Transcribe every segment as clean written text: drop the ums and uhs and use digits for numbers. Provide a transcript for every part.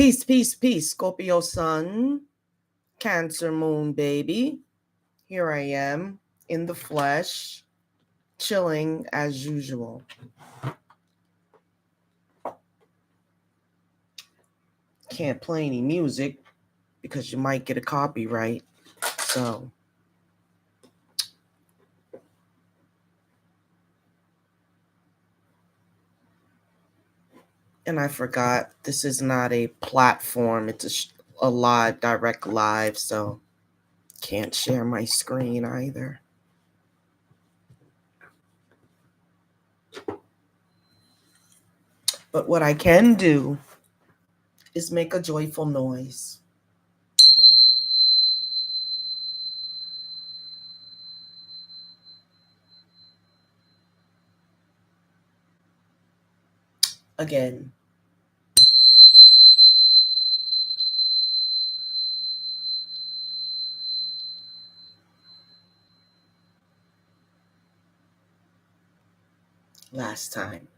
Peace, peace, peace. Scorpio Sun Cancer Moon, baby. Here I am in the flesh, chilling as usual. Can't play any music because you might get a copyright. So, and I forgot, this is not a platform. It's a live, direct live. So, can't share my screen either. But what I can do is make a joyful noise. Again. Last time.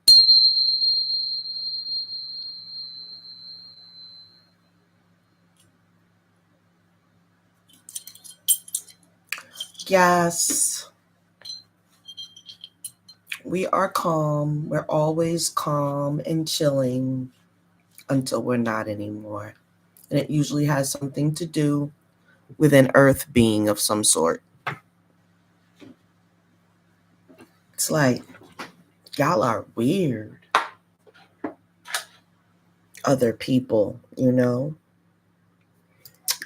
Yes. We are calm. We're always calm and chilling until we're not anymore. And it usually has something to do with an earth being of some sort. It's like, y'all are weird. Other people, you know?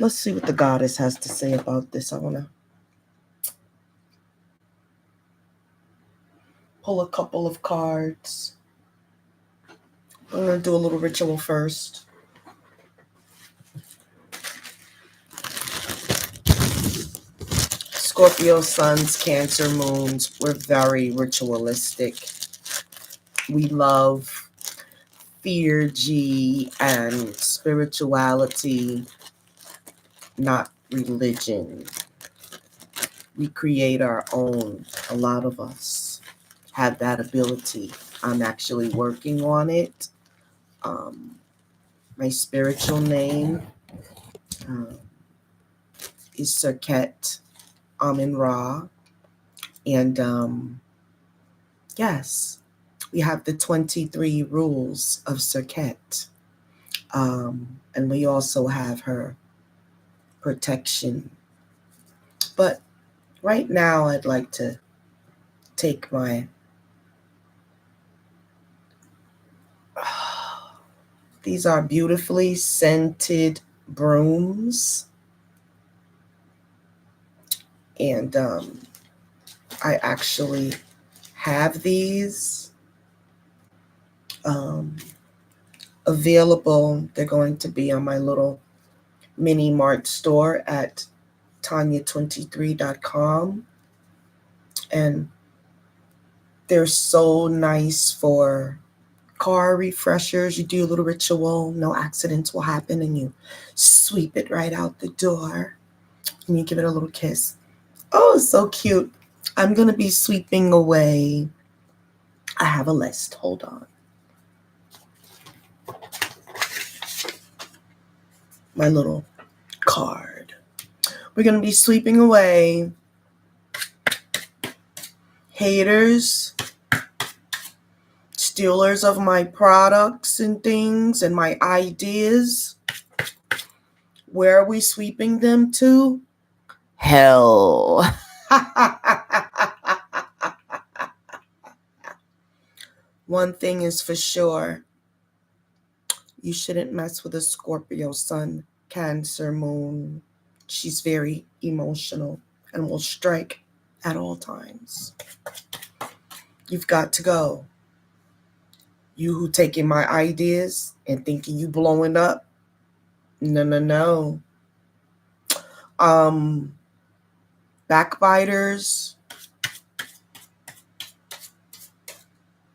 Let's see what the goddess has to say about this. I want to pull a couple of cards. I'm going to do a little ritual first. Scorpio Suns, Cancer Moons, we're very ritualistic. We love theurgy and spirituality, not religion. We create our own. A lot of us have that ability. I'm actually working on it. My spiritual name is Serket Amin Ra. And yes, we have the 23 rules of Serket. And we also have her protection. But right now, I'd like to take my these are beautifully scented brooms. And I actually have these available. They're going to be on my little mini mart store at tanya23.com. And they're so nice for car refreshers. You do a little ritual, no accidents will happen, and you sweep it right out the door and you give it a little kiss. Oh, so cute. I'm going to be sweeping away. I have a list. Hold on. My little card. We're going to be sweeping away haters, stealers of my products and things and my ideas. Where are we sweeping them to? Hell. One thing is for sure. You shouldn't mess with a Scorpio Sun Cancer Moon. She's very emotional and will strike at all times. You've got to go. You who taking my ideas and thinking you blowing up. No. Backbiters.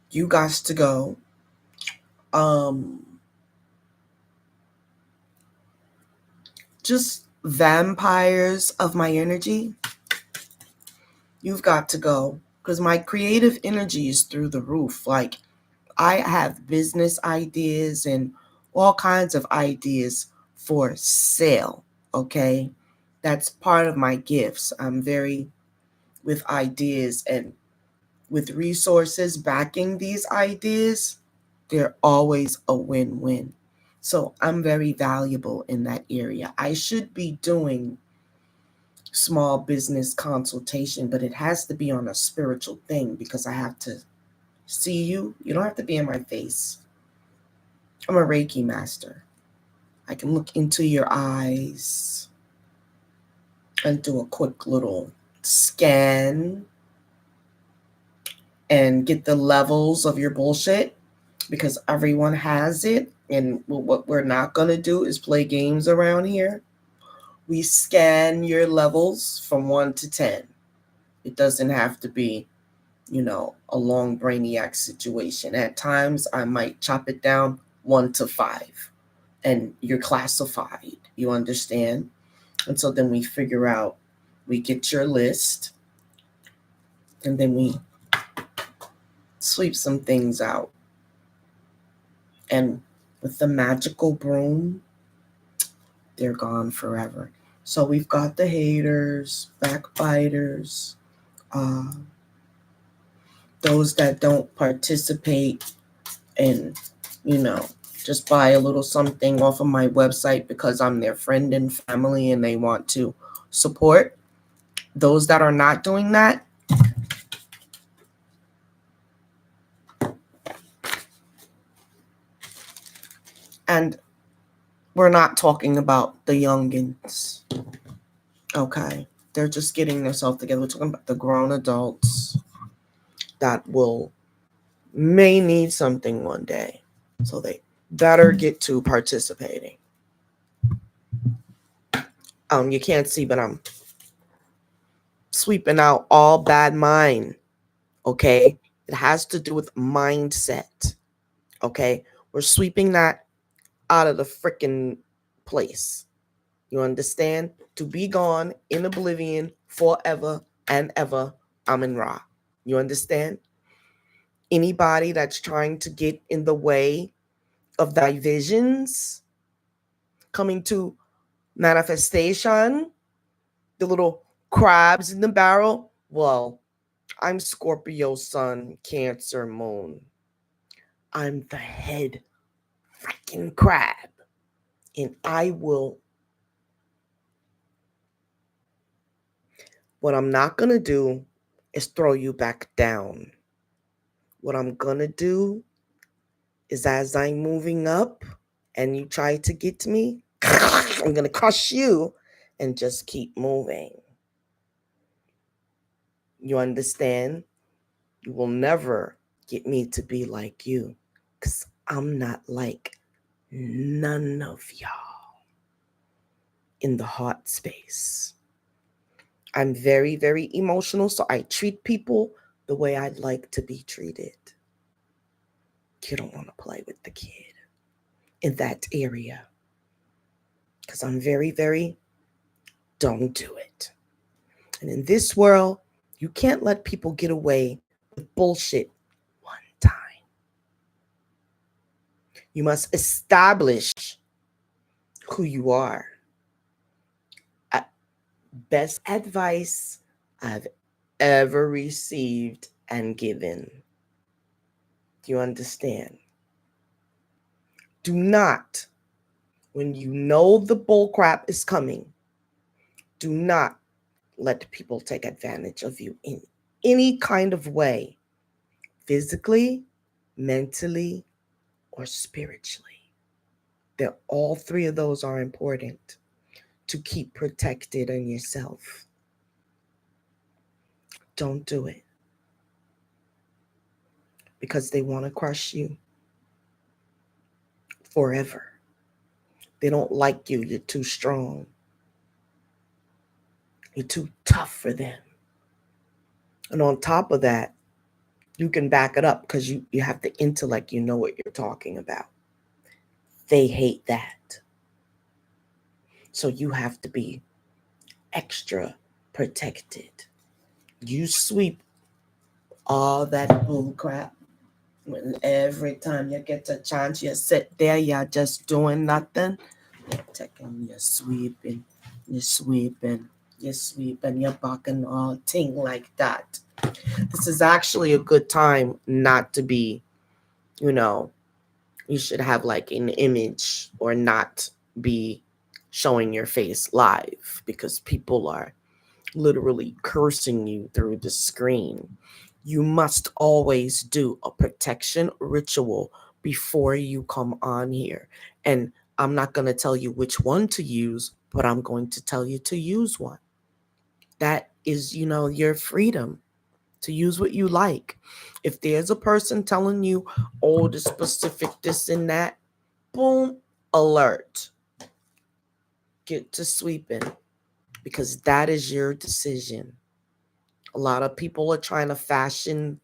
You got to go. Just vampires of my energy. You've got to go. Because my creative energy is through the roof. Like, I have business ideas and all kinds of ideas for sale, okay? That's part of my gifts. I'm very with ideas and with resources backing these ideas, they're always a win-win. So I'm very valuable in that area. I should be doing small business consultation, but it has to be on a spiritual thing because I have to see you. You don't have to be in my face. I'm a Reiki master. I can look into your eyes and do a quick little scan and get the levels of your bullshit because everyone has it. And what we're not going to do is play games around here. We scan your levels from 1 to 10. It doesn't have to be, a long brainiac situation. At times, I might chop it down 1 to 5, and you're classified. You understand? And so then we get your list, and then we sweep some things out. And with the magical broom, they're gone forever. So we've got the haters, backbiters, uh, those that don't participate and, just buy a little something off of my website because I'm their friend and family and they want to support. Those that are not doing that, and we're not talking about the youngins, okay? They're just getting themselves together. We're talking about the grown adults that may need something one day. So they better get to participating. You can't see, but I'm sweeping out all bad mind, okay? It has to do with mindset, okay? We're sweeping that out of the freaking place. You understand? To be gone in oblivion forever and ever. Amen Ra. You understand? Anybody that's trying to get in the way of thy visions coming to manifestation, the little crabs in the barrel, well, I'm Scorpio Sun Cancer Moon. I'm the head freaking crab. And what I'm not going to do is throw you back down. What I'm going to do is as I'm moving up and you try to get to me, I'm going to crush you and just keep moving. You understand? You will never get me to be like you because I'm not like none of y'all in the heart space. I'm very, very emotional, so I treat people the way I'd like to be treated. You don't want to play with the kid in that area because I'm very, very, don't do it. And in this world, you can't let people get away with bullshit one time. You must establish who you are. Best advice I've ever received and given. Do you understand? Do not, when you know the bullcrap is coming, do not let people take advantage of you in any kind of way, physically, mentally, or spiritually. All three of those are important to keep protected in yourself. Don't do it because they want to crush you forever. They don't like you. You're too strong. You're too tough for them. And on top of that, you can back it up because you have the intellect. You know what you're talking about. They hate that. So you have to be extra protected. You sweep all that bull crap When every time you get a chance, you sit there, you're just doing nothing. You're taking, you're sweeping, you're sweeping, you're sweeping, you're bucking all thing like that. This is actually a good time not to be, you know, you should have like an image or not be showing your face live because people are literally cursing you through the screen. You must always do a protection ritual before you come on here. And I'm not going to tell you which one to use, but I'm going to tell you to use one. That is, your freedom to use what you like. If there's a person telling you, oh, the specific this and that, boom, alert. Get to sweeping because that is your decision. A lot of people are trying to fashion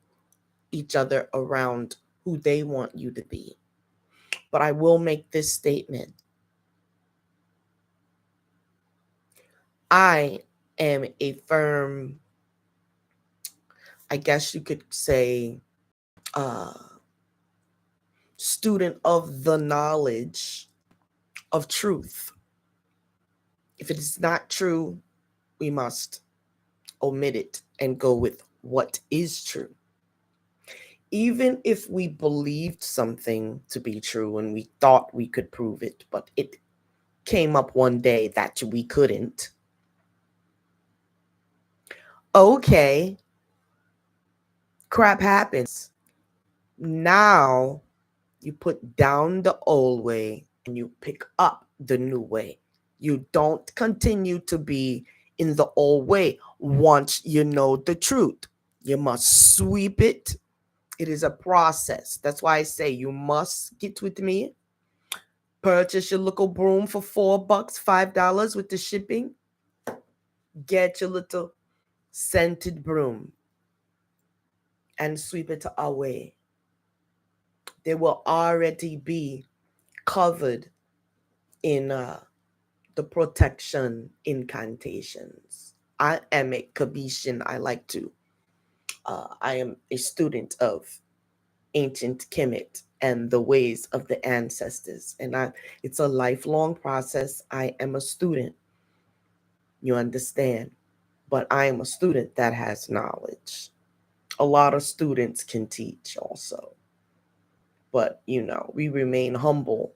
each other around who they want you to be. But I will make this statement. I am a firm, I guess you could say, uh, student of the knowledge of truth. If it is not true, we must omit it and go with what is true. Even if we believed something to be true and we thought we could prove it, but it came up one day that we couldn't. Okay, crap happens. Now you put down the old way and you pick up the new way. You don't continue to be in the old way once you know the truth. You must sweep it. It is a process. That's why I say you must get with me. Purchase your little broom for $4, $5 with the shipping. Get your little scented broom and sweep it away. They will already be covered in the protection incantations. I am a Kabishan. I am a student of ancient Kemet and the ways of the ancestors. And it's a lifelong process. I am a student. You understand? But I am a student that has knowledge. A lot of students can teach also. But, we remain humble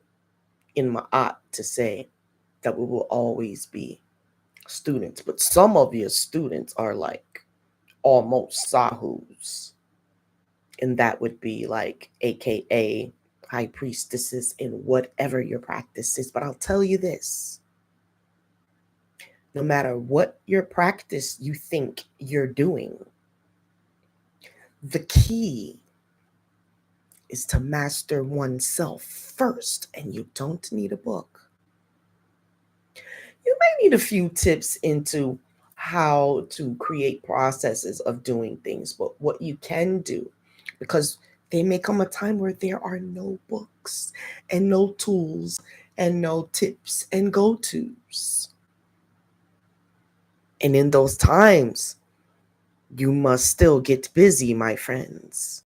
in Ma'at to say that we will always be students. But some of your students are like almost Sahus. And that would be like, AKA high priestesses in whatever your practice is. But I'll tell you this. No matter what your practice you think you're doing, the key is to master oneself first, and you don't need a book. You may need a few tips into how to create processes of doing things, but what you can do, because there may come a time where there are no books and no tools and no tips and go-tos. And in those times, you must still get busy, my friends.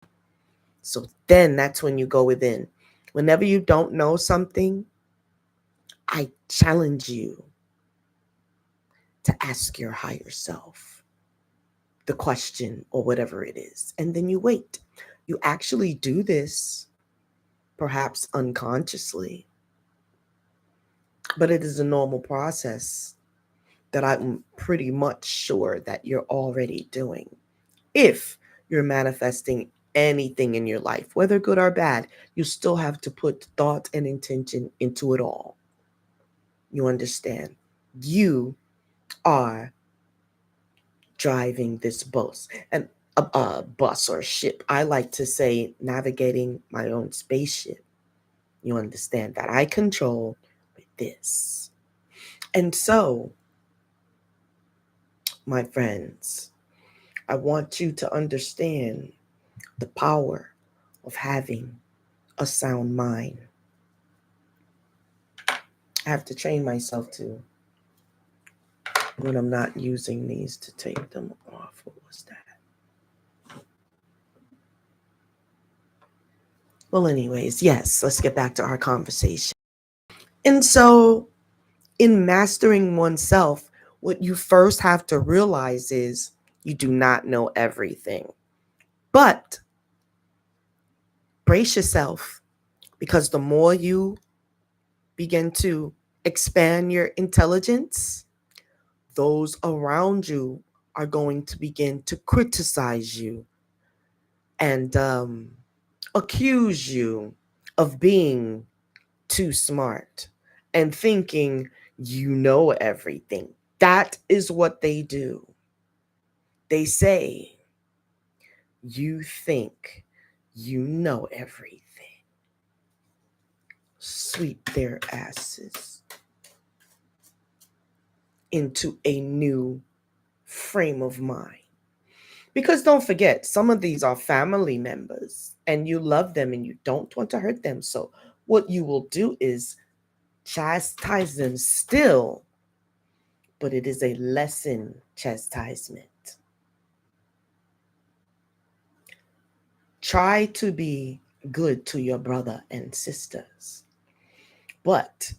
So then that's when you go within. Whenever you don't know something, I challenge you to ask your higher self the question or whatever it is. And then you wait. You actually do this, perhaps unconsciously, but it is a normal process that I'm pretty much sure that you're already doing. If you're manifesting anything in your life, whether good or bad, you still have to put thought and intention into it all. You understand? You are driving this bus and a bus or ship. I like to say navigating my own spaceship. You understand that I control with this. And so, my friends, I want you to understand the power of having a sound mind. I have to train myself to, when I'm not using these, to take them off. What was that? Well, anyways, yes, let's get back to our conversation. And so, in mastering oneself, what you first have to realize is you do not know everything. But brace yourself, because the more you begin to expand your intelligence, those around you are going to begin to criticize you and accuse you of being too smart and thinking you know everything. That is what they do. They say, you think you know everything. Sweep their asses into a new frame of mind. Because don't forget, some of these are family members and you love them and you don't want to hurt them. So, what you will do is chastise them still, but it is a lesson chastisement. Try to be good to your brother and sisters. But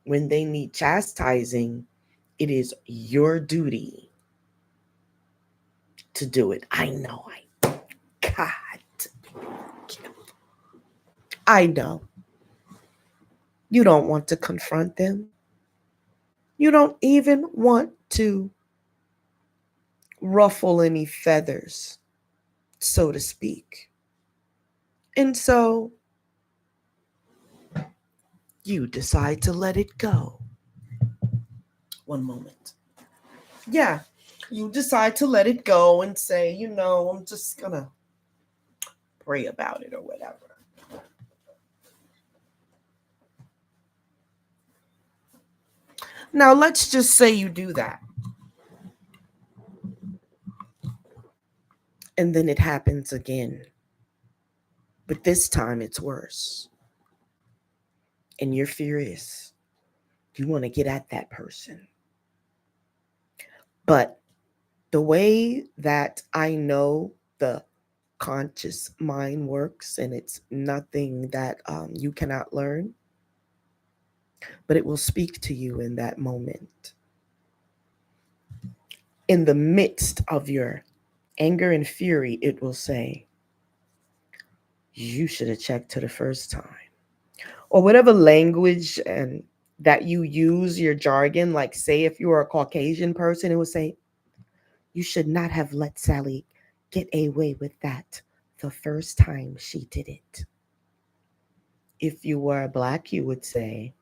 when they need chastising, it is your duty to do it. I know. God. I know. You don't want to confront them. You don't even want to ruffle any feathers, so to speak. And so you decide to let it go. One moment. Yeah, you decide to let it go and say, I'm just going to pray about it or whatever. Now, let's just say you do that. And then it happens again. But this time it's worse. And you're furious. You want to get at that person. But the way that I know the conscious mind works, and it's nothing that you cannot learn, but it will speak to you in that moment. In the midst of your anger and fury, it will say, you should have checked to the first time. Or whatever language and that you use, your jargon, like say if you are a Caucasian person, it would say, you should not have let Sally get away with that the first time she did it. If you were Black, you would say,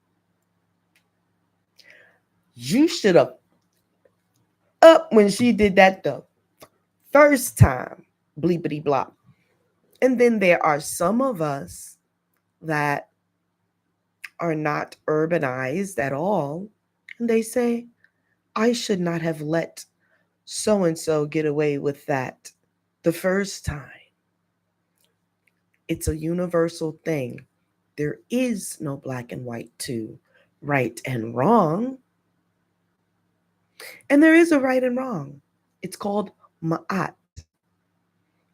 you should have up when she did that the first time, bleepity blop. And then there are some of us that are not urbanized at all. And they say, I should not have let so and so get away with that the first time. It's a universal thing. There is no black and white to right and wrong. And there is a right and wrong. It's called Ma'at,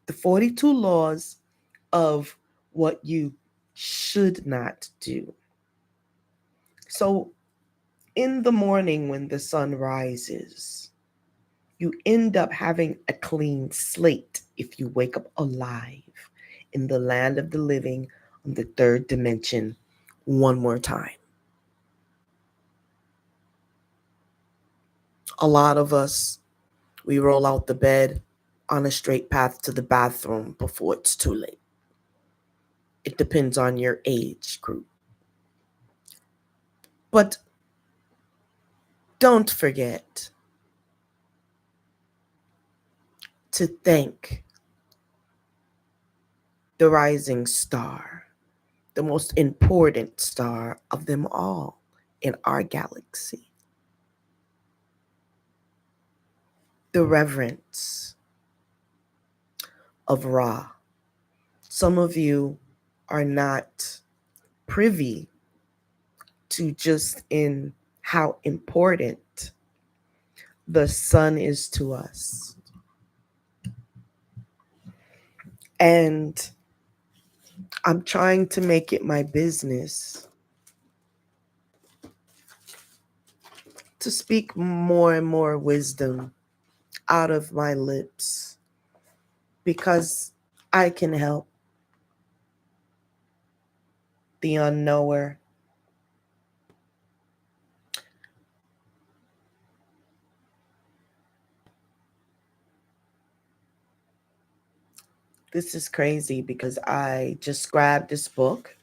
the 42 laws of what you should not do. So, in the morning when the sun rises, you end up having a clean slate if you wake up alive in the land of the living on the third dimension one more time. A lot of us, we roll out the bed on a straight path to the bathroom before it's too late. It depends on your age group. But don't forget to thank the rising star, the most important star of them all in our galaxy. The reverence of Ra. Some of you are not privy to just in how important the sun is to us. And I'm trying to make it my business to speak more and more wisdom out of my lips because I can help the unknower. This is crazy because I just grabbed this book,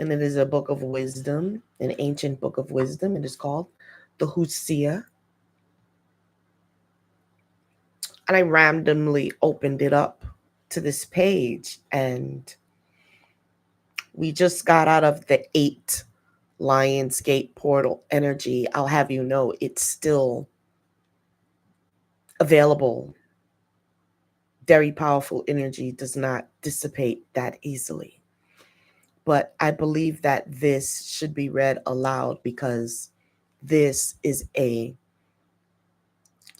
and it is a book of wisdom, an ancient book of wisdom. It is called the Hosea. And I randomly opened it up to this page, and we just got out of the 8 Lionsgate portal energy. I'll have you know it's still available. Very powerful energy does not dissipate that easily. But I believe that this should be read aloud because this is a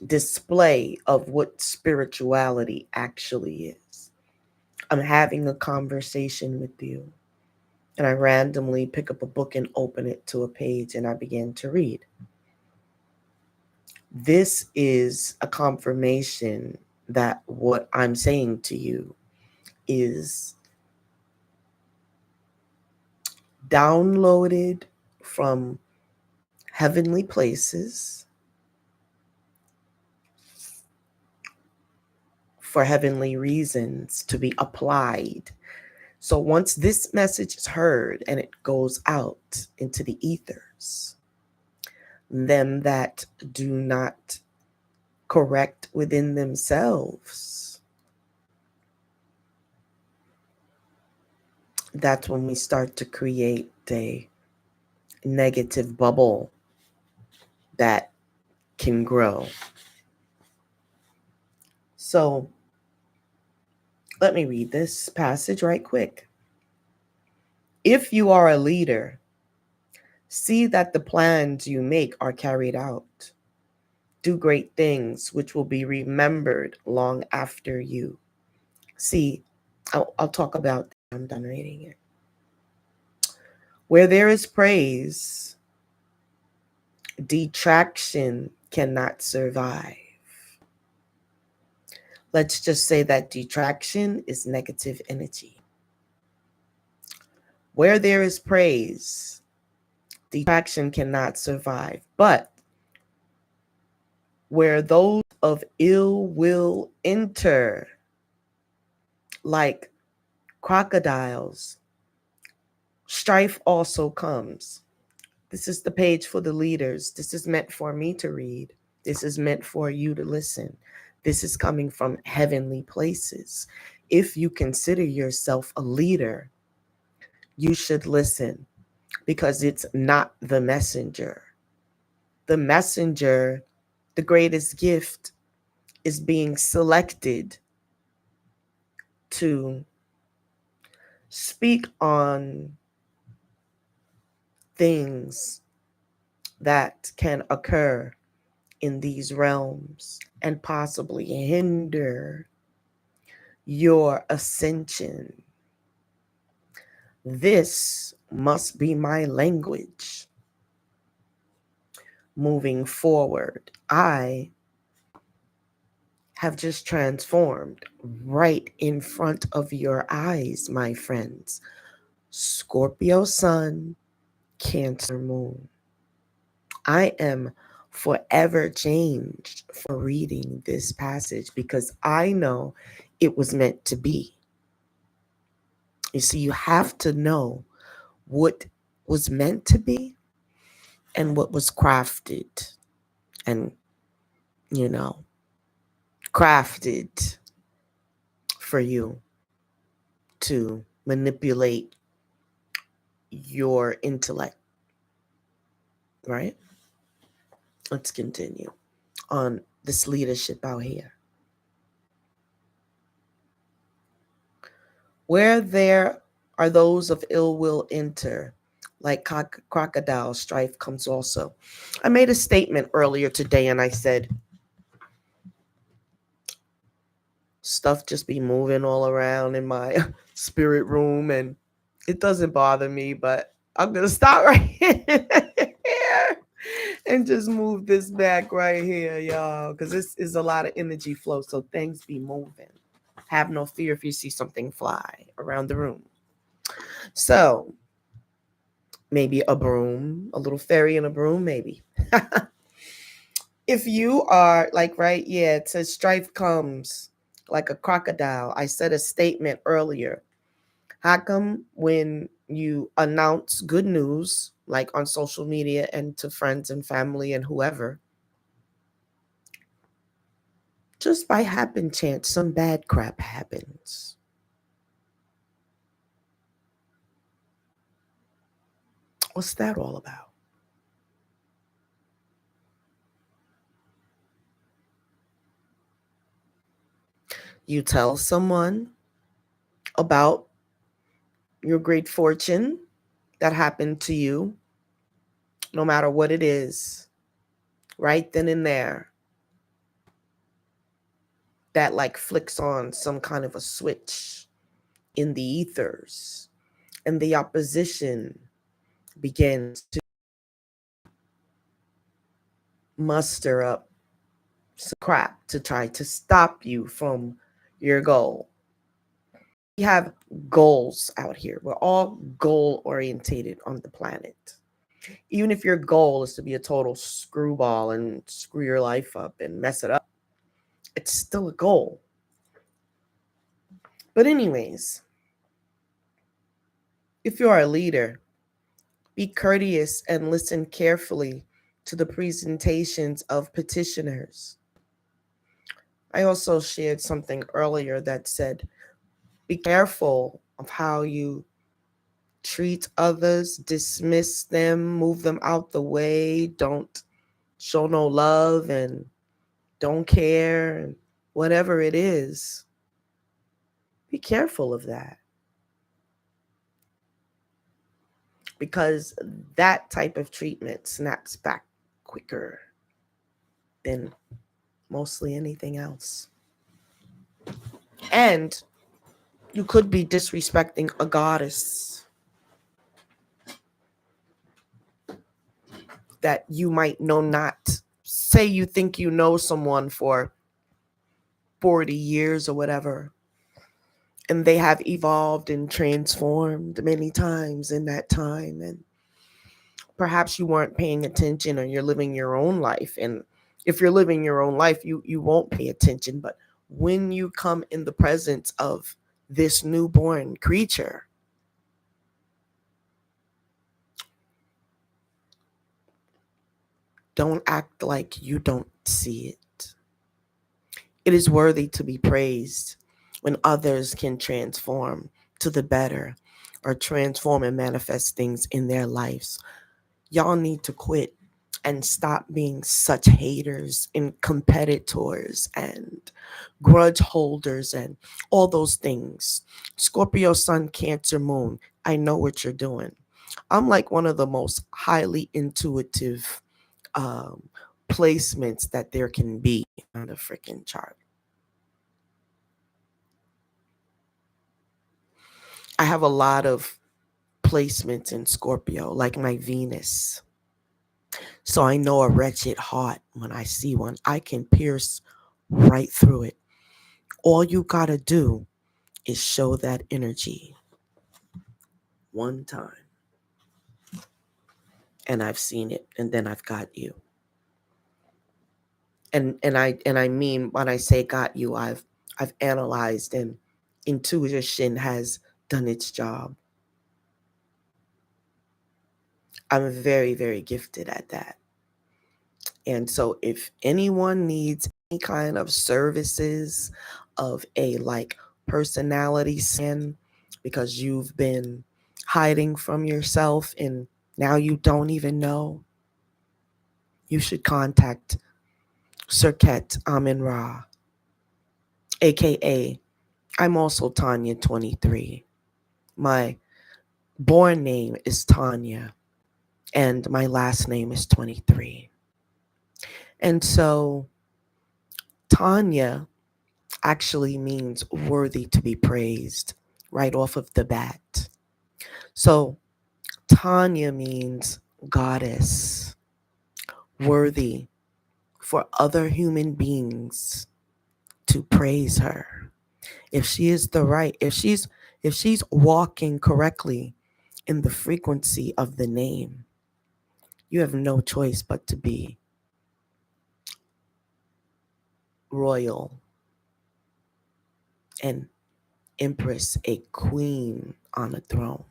display of what spirituality actually is. I'm having a conversation with you, and I randomly pick up a book and open it to a page, and I begin to read. This is a confirmation that what I'm saying to you is downloaded from heavenly places for heavenly reasons to be applied. So once this message is heard and it goes out into the ethers, them that do not correct within themselves, that's when we start to create a negative bubble that can grow. So let me read this passage right quick. If you are a leader, see that the plans you make are carried out. Do great things which will be remembered long after you. See, I'll talk about that. I'm done reading it. Where there is praise, detraction cannot survive. Let's just say that detraction is negative energy. Where there is praise, detraction cannot survive. But where those of ill will enter, like crocodiles, strife also comes. This is the page for the leaders. This is meant for me to read. This is meant for you to listen. This is coming from heavenly places. If you consider yourself a leader, you should listen because it's not the messenger. The messenger, the greatest gift, is being selected to speak on things that can occur in these realms and possibly hinder your ascension. This must be my language. Moving forward, I have just transformed right in front of your eyes, my friends. Scorpio Sun, Cancer Moon. I am forever changed for reading this passage because I know it was meant to be. You see, you have to know what was meant to be and what was crafted and, crafted for you to manipulate your intellect, right? Let's continue on this leadership out here. Where there are those of ill will enter, like crocodile, strife comes also. I made a statement earlier today and I said, stuff just be moving all around in my spirit room, and It doesn't bother me, but I'm going to stop right here and just move this back right here, y'all, because this is a lot of energy flow. So things be moving. Have no fear if you see something fly around the room. So maybe a broom, a little fairy in a broom, maybe. If you are like, right, yeah, it says strife comes like a crocodile. I said a statement earlier. How come when you announce good news, like on social media and to friends and family and whoever, just by happen chance, some bad crap happens? What's that all about? You tell someone about your great fortune that happened to you, no matter what it is, right then and there, that like flicks on some kind of a switch in the ethers, and the opposition begins to muster up some crap to try to stop you from your goal. We have goals out here. We're all goal orientated on the planet. Even if your goal is to be a total screwball and screw your life up and mess it up, it's still a goal. But, anyways, if you are a leader, be courteous and listen carefully to the presentations of petitioners. I also shared something earlier that said, be careful of how you treat others, dismiss them, move them out the way, don't show no love and don't care, and whatever it is. Be careful of that, because that type of treatment snaps back quicker than mostly anything else. And you could be disrespecting a goddess that you might know not. Say you think you know someone for 40 years or whatever, and they have evolved and transformed many times in that time. And perhaps you weren't paying attention, or you're living your own life. And if you're living your own life, you won't pay attention. But when you come in the presence of this newborn creature, don't act like you don't see it. It is worthy to be praised when others can transform to the better, or transform and manifest things in their lives. Y'all need to quit and stop being such haters and competitors and grudge holders and all those things. Scorpio Sun Cancer Moon, I know what you're doing. I'm like one of the most highly intuitive um, placements that there can be on the freaking chart. I have a lot of placements in Scorpio, like my Venus. So I know a wretched heart when I see one. I can pierce right through it. All you got to do is show that energy one time. And I've seen it, and then I've got you. And I mean, when I say got you, I've analyzed, and intuition has done its job. I'm very, very gifted at that. And so if anyone needs any kind of services of a like personality scan, because you've been hiding from yourself and now you don't even know, you should contact Serket Amin Ra, aka I'm also Tanya 23. My born name is Tanya, and my last name is 23. And so Tanya actually means worthy to be praised right off of the bat. So Tanya means goddess, worthy for other human beings to praise her. If she is the right, if she's walking correctly in the frequency of the name, you have no choice but to be royal, and empress, a queen on a throne.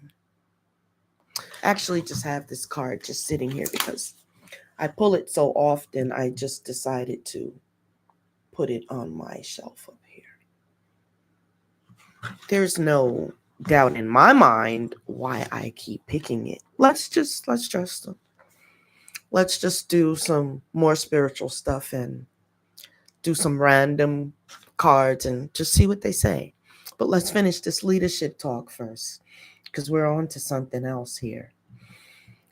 I actually just have this card just sitting here because I pull it so often, I just decided to put it on my shelf up here. There's no doubt in my mind why I keep picking it. Let's just do some more spiritual stuff and do some random cards and just see what they say. But let's finish this leadership talk first, because we're on to something else here.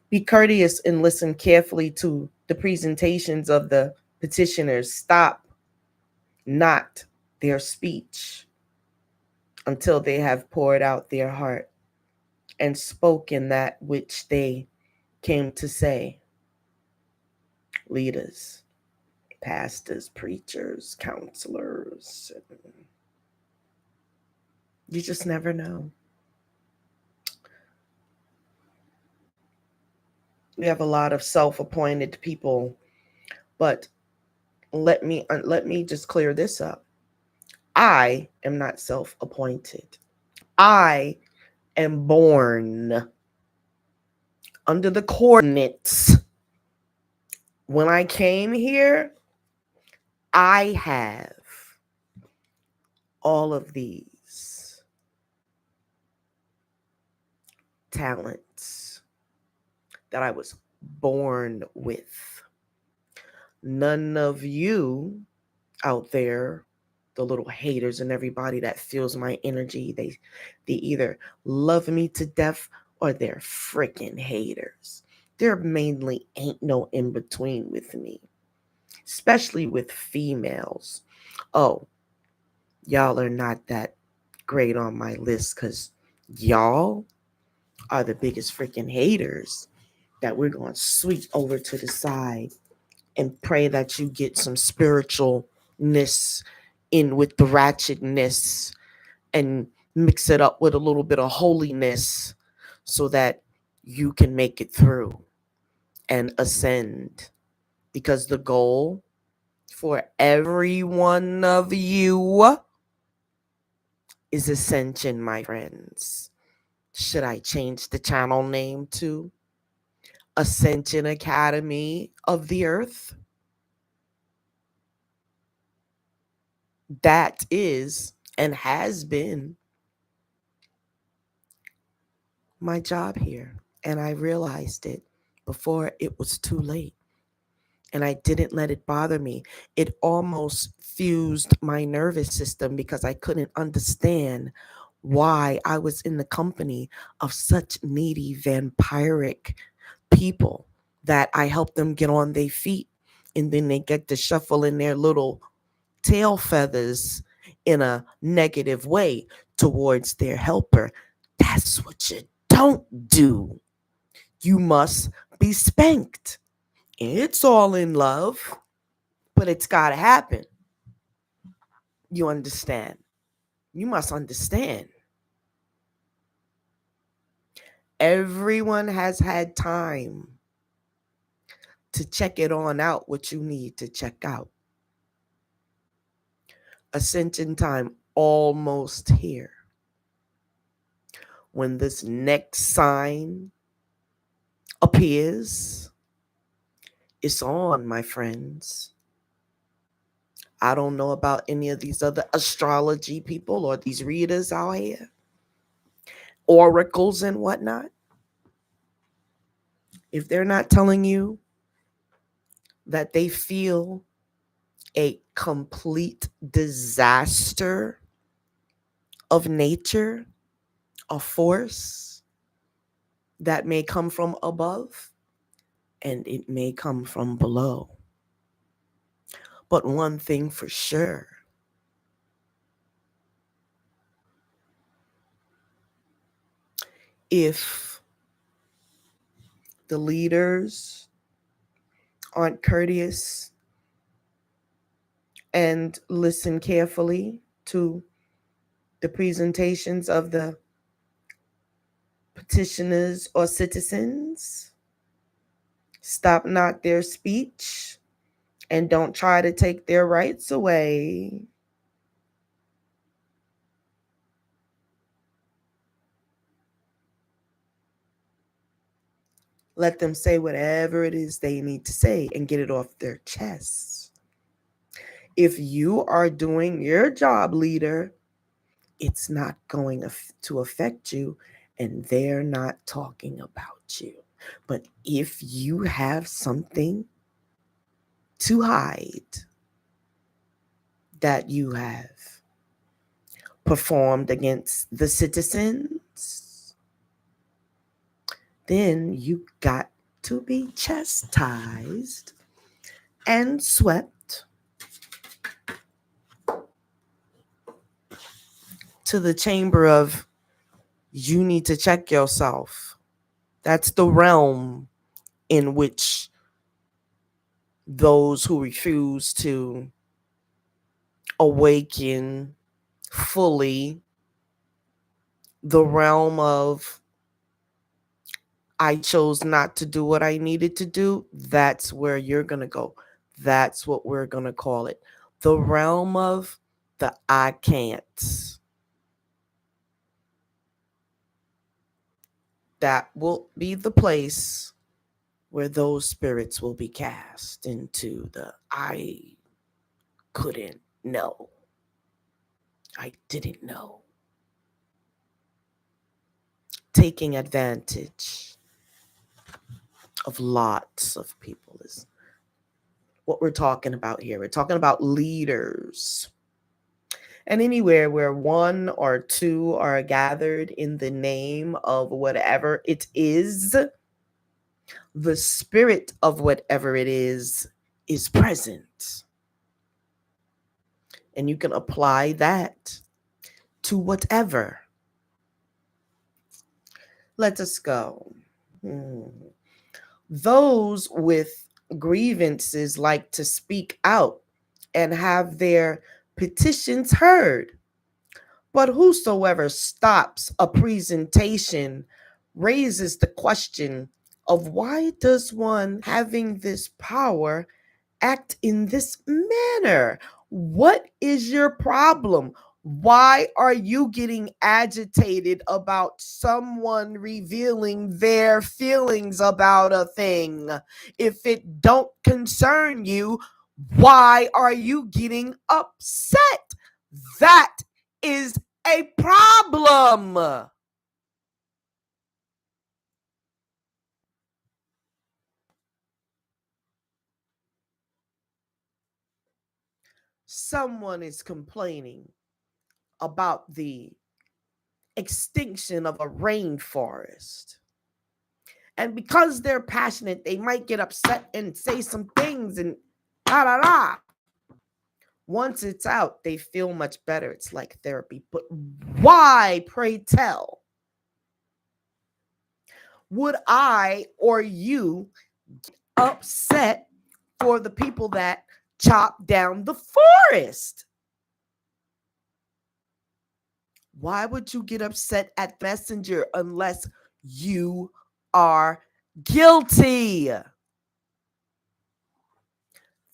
Be courteous and listen carefully to the presentations of the petitioners. Stop not their speech until they have poured out their heart and spoken that which they came to say. Leaders, pastors, preachers, counselors, you just never know. We have a lot of self-appointed people, but let me just clear this up. I am not self-appointed. I am born under the coordinates. When I came here, I have all of these talents that I was born with. None of you out there, the little haters and everybody that feels my energy, they either love me to death or they're freaking haters. There mainly ain't no in between with me, especially with females. Oh, y'all are not that great on my list because y'all are the biggest freaking haters that we're going to sweep over to the side and pray that you get some spiritualness in with the ratchetness and mix it up with a little bit of holiness so that you can make it through and ascend. Because the goal for every one of you is ascension, my friends. Should I change the channel name to Ascension Academy of the Earth? That is and has been my job here. And I realized it before it was too late. And I didn't let it bother me. It almost fused my nervous system because I couldn't understand why I was in the company of such needy, vampiric people that I helped them get on their feet. And then they get to shuffling their little tail feathers in a negative way towards their helper. That's what you don't do. You must be spanked. It's all in love, but it's got to happen. You understand? You must understand. Everyone has had time to check it on out what you need to check out. Ascension time almost here. When this next sign appears, it's on, my friends. I don't know about any of these other astrology people or these readers out here, oracles and whatnot. If they're not telling you that they feel a complete disaster of nature, a force that may come from above and it may come from below. But one thing for sure, if the leaders aren't courteous and listen carefully to the presentations of the petitioners or citizens, stop not their speech, and don't try to take their rights away. Let them say whatever it is they need to say and get it off their chests. If you are doing your job, leader, it's not going to affect you, and they're not talking about you. But if you have something to hide that you have performed against the citizens, then you got to be chastised and swept to the chamber of you need to check yourself. That's the realm in which those who refuse to awaken fully, the realm of I chose not to do what I needed to do, that's where you're going to go. That's what we're going to call it. The realm of the I can't. That will be the place where those spirits will be cast into the I couldn't know. I didn't know. Taking advantage of lots of people is what we're talking about here. We're talking about leaders. And anywhere where one or two are gathered in the name of whatever it is, the spirit of whatever it is present. And you can apply that to whatever. Let us go. Those with grievances like to speak out and have their petitions heard. But whosoever stops a presentation raises the question of why does one having this power act in this manner? What is your problem? Why are you getting agitated about someone revealing their feelings about a thing? If it don't concern you, why are you getting upset? That is a problem. Someone is complaining about the extinction of a rainforest. And because they're passionate, they might get upset and say some things and da da da. Once it's out, they feel much better. It's like therapy. But why, pray tell, would I or you get upset for the people that chop down the forest? Why would you get upset at messenger unless you are guilty?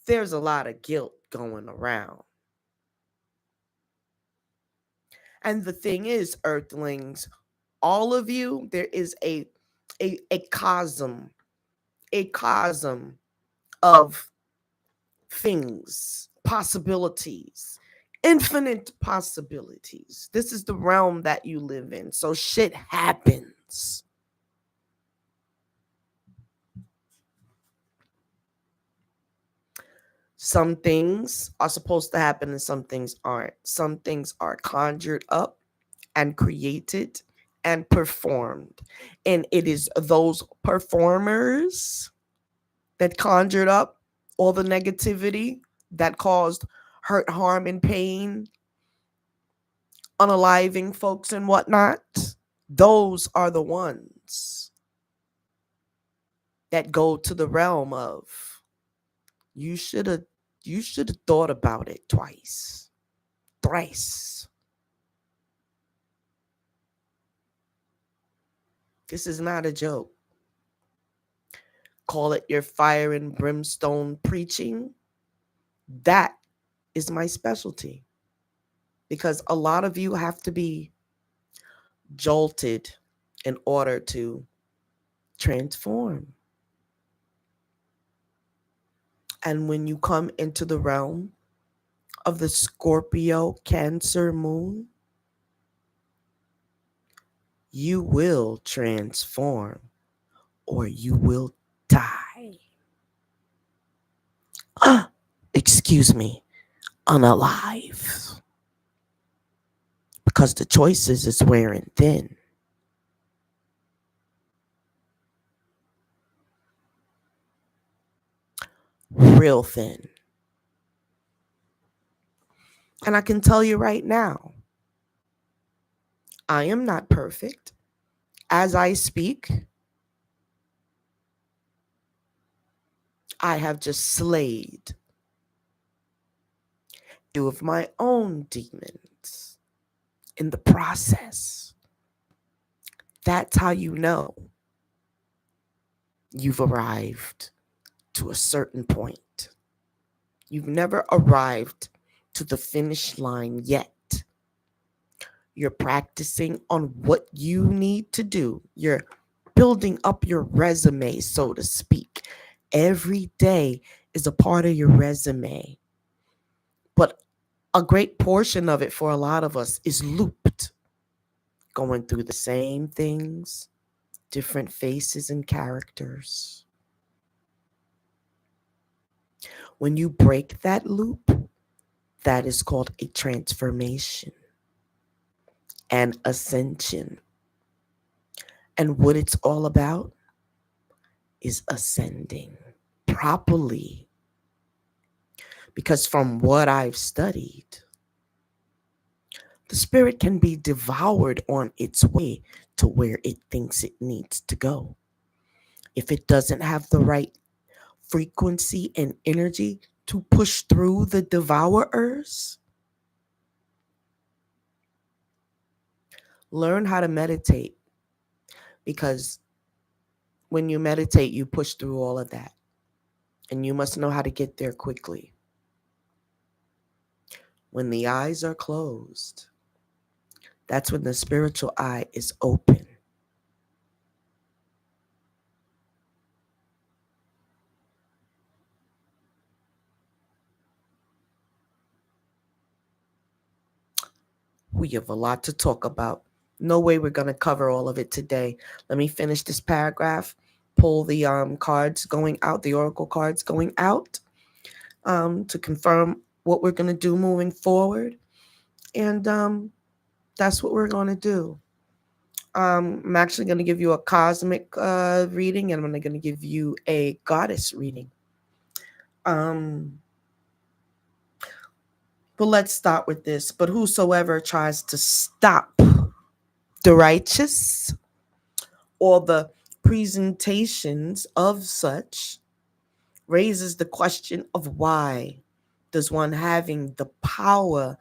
There's a lot of guilt going around. And the thing is, earthlings, all of you, there is a cosm of things, possibilities, infinite possibilities. This is the realm that you live in. So shit happens. Some things are supposed to happen and some things aren't. Some things are conjured up and created and performed. And it is those performers that conjured up all the negativity that caused hurt, harm, and pain, unaliving folks and whatnot, those are the ones that go to the realm of you should have thought about it twice, thrice. This is not a joke. Call it your fire and brimstone preaching. That is my specialty. Because a lot of you have to be jolted in order to transform. And when you come into the realm of the Scorpio Cancer Moon, you will transform or you will die. Excuse me, unalive. Because the choices is wearing thin. Real thin. And I can tell you right now, I am not perfect. As I speak, I have just slayed two of my own demons in the process. That's how you know you've arrived to a certain point. You've never arrived to the finish line yet. You're practicing on what you need to do. You're building up your resume, so to speak. Every day is a part of your resume. But a great portion of it for a lot of us is looped, going through the same things, different faces and characters. When you break that loop, that is called a transformation and ascension. And what it's all about is ascending properly. Because from what I've studied, the spirit can be devoured on its way to where it thinks it needs to go. If it doesn't have the right frequency and energy to push through the devourers, learn how to meditate. Because when you meditate, you push through all of that. And you must know how to get there quickly. When the eyes are closed, that's when the spiritual eye is open. We have a lot to talk about. No way we're going to cover all of it today. Let me finish this paragraph, pull the cards going out, the oracle cards going out, to confirm what we're going to do moving forward. And that's what we're going to do. I'm actually going to give you a cosmic reading, and I'm going to give you a goddess reading. But let's start with this. But whosoever tries to stop the righteous or the presentations of such raises the question of why does one having the power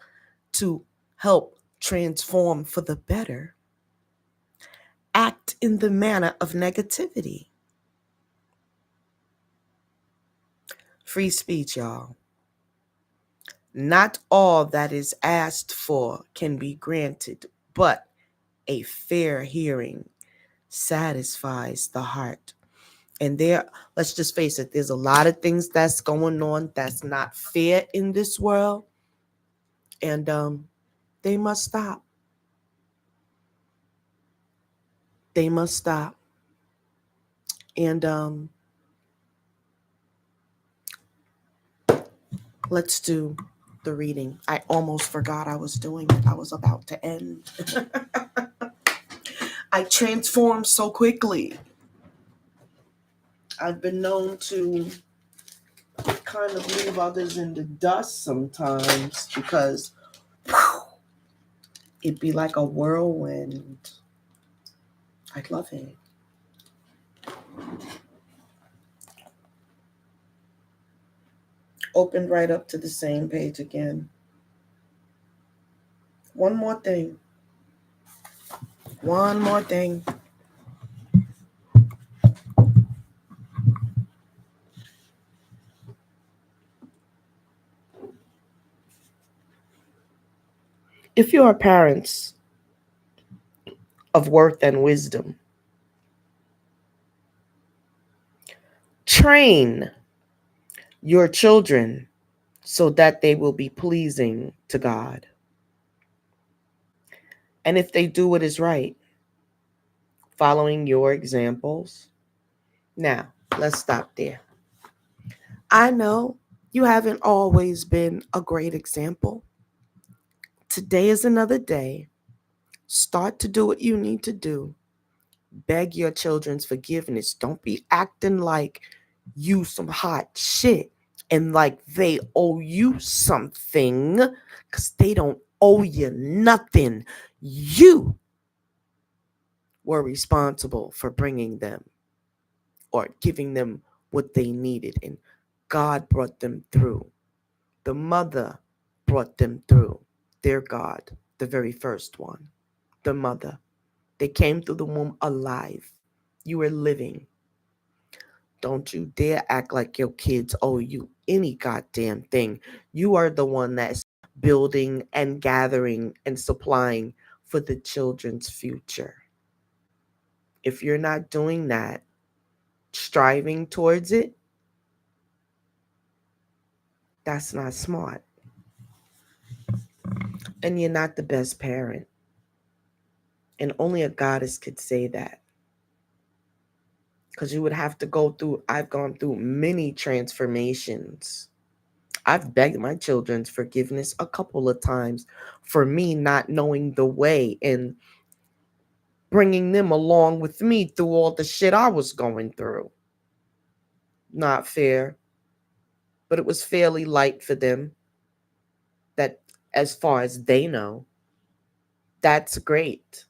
to help transform for the better act in the manner of negativity? Free speech, y'all. Not all that is asked for can be granted, but a fair hearing satisfies the heart. And there, let's just face it, there's a lot of things that's going on that's not fair in this world. And they must stop. They must stop. And let's do the reading. I almost forgot I was doing it. I was about to end. I transform so quickly. I've been known to kind of leave others in the dust sometimes because it'd be like a whirlwind. I love it. Opened right up to the same page again. One more thing. One more thing. If you are parents of worth and wisdom, train your children so that they will be pleasing to God. And if they do what is right, following your examples. Now, let's stop there. I know you haven't always been a great example. Today is another day. Start to do what you need to do. Beg your children's forgiveness. Don't be acting like you some hot shit and like they owe you something, because they don't owe you nothing. You were responsible for bringing them or giving them what they needed, and God brought them through. The mother brought them through. Their God, the very first one, the mother. They came through the womb alive. You were living. Don't you dare act like your kids owe you any goddamn thing. You are the one that's building and gathering and supplying for the children's future. If you're not doing that, striving towards it, that's not smart. And you're not the best parent. And only a goddess could say that. Because you would have to go through, I've gone through many transformations. I've begged my children's forgiveness a couple of times for me not knowing the way and bringing them along with me through all the shit I was going through. Not fair, but it was fairly light for them. That, as far as they know, that's great.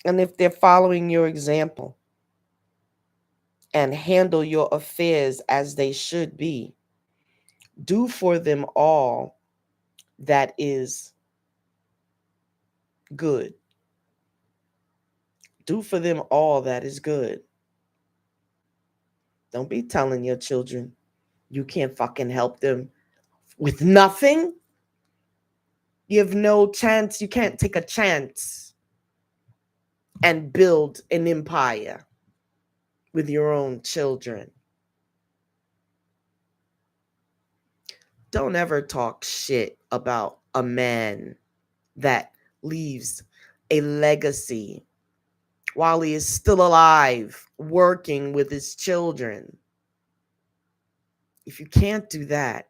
And if they're following your example and handle your affairs as they should be, do for them all that is good. Do for them all that is good. Don't be telling your children you can't fucking help them with nothing. You have no chance. You can't take a chance and build an empire with your own children. Don't ever talk shit about a man that leaves a legacy while he is still alive, working with his children. If you can't do that,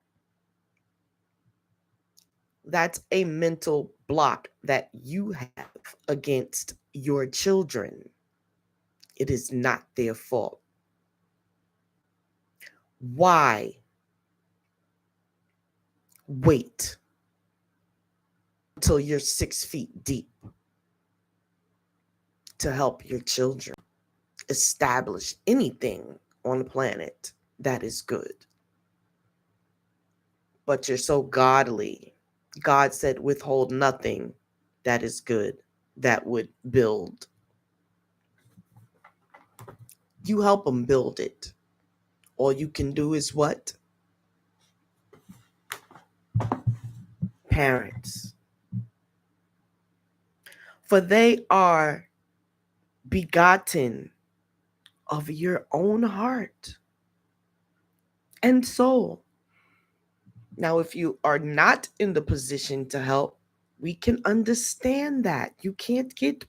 that's a mental block that you have against your children. It is not their fault. Why wait until you're 6 feet deep to help your children establish anything on the planet that is good? But you're so godly. God said, withhold nothing that is good, that would build. You help them build it. All you can do is what? Parents. For they are begotten of your own heart and soul. Now, if you are not in the position to help, we can understand that. You can't get,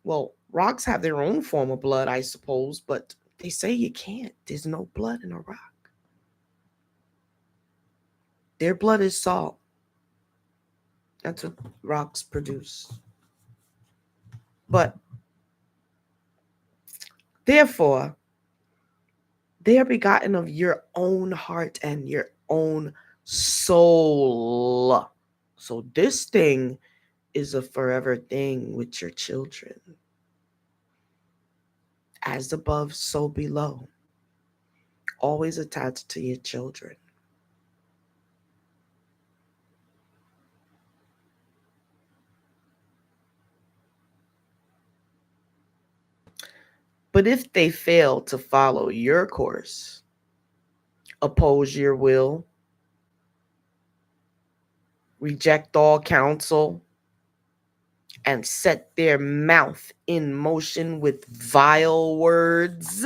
well, rocks have their own form of blood, I suppose, but they say you can't. There's no blood in a rock. Their blood is salt. That's what rocks produce. But therefore, They are begotten of your own heart and your own soul. So this thing is a forever thing with your children. As above, so below. Always attached to your children. But if they fail to follow your course, oppose your will, reject all counsel, and set their mouth in motion with vile words,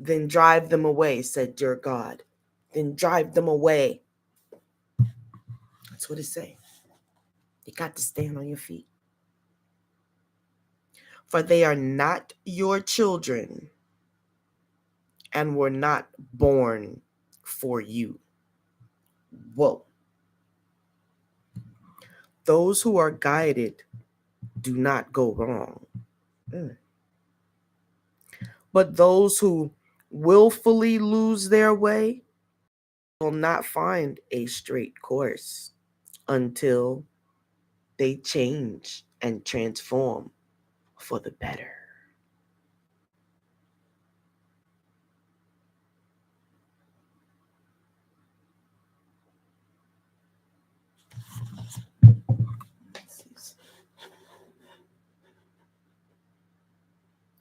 then drive them away, said your God. Then drive them away. That's what it says. You got to stand on your feet. For they are not your children and were not born for you. Whoa. Those who are guided do not go wrong. But those who willfully lose their way will not find a straight course until they change and transform for the better.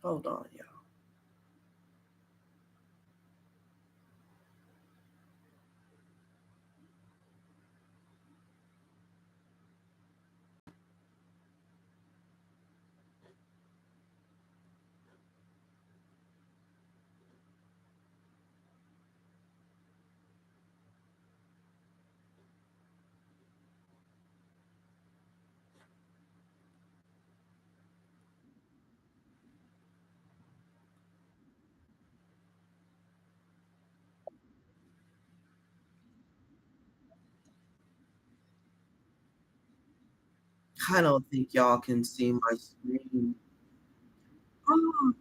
Hold on, y'all. I don't think y'all can see my screen. Oh.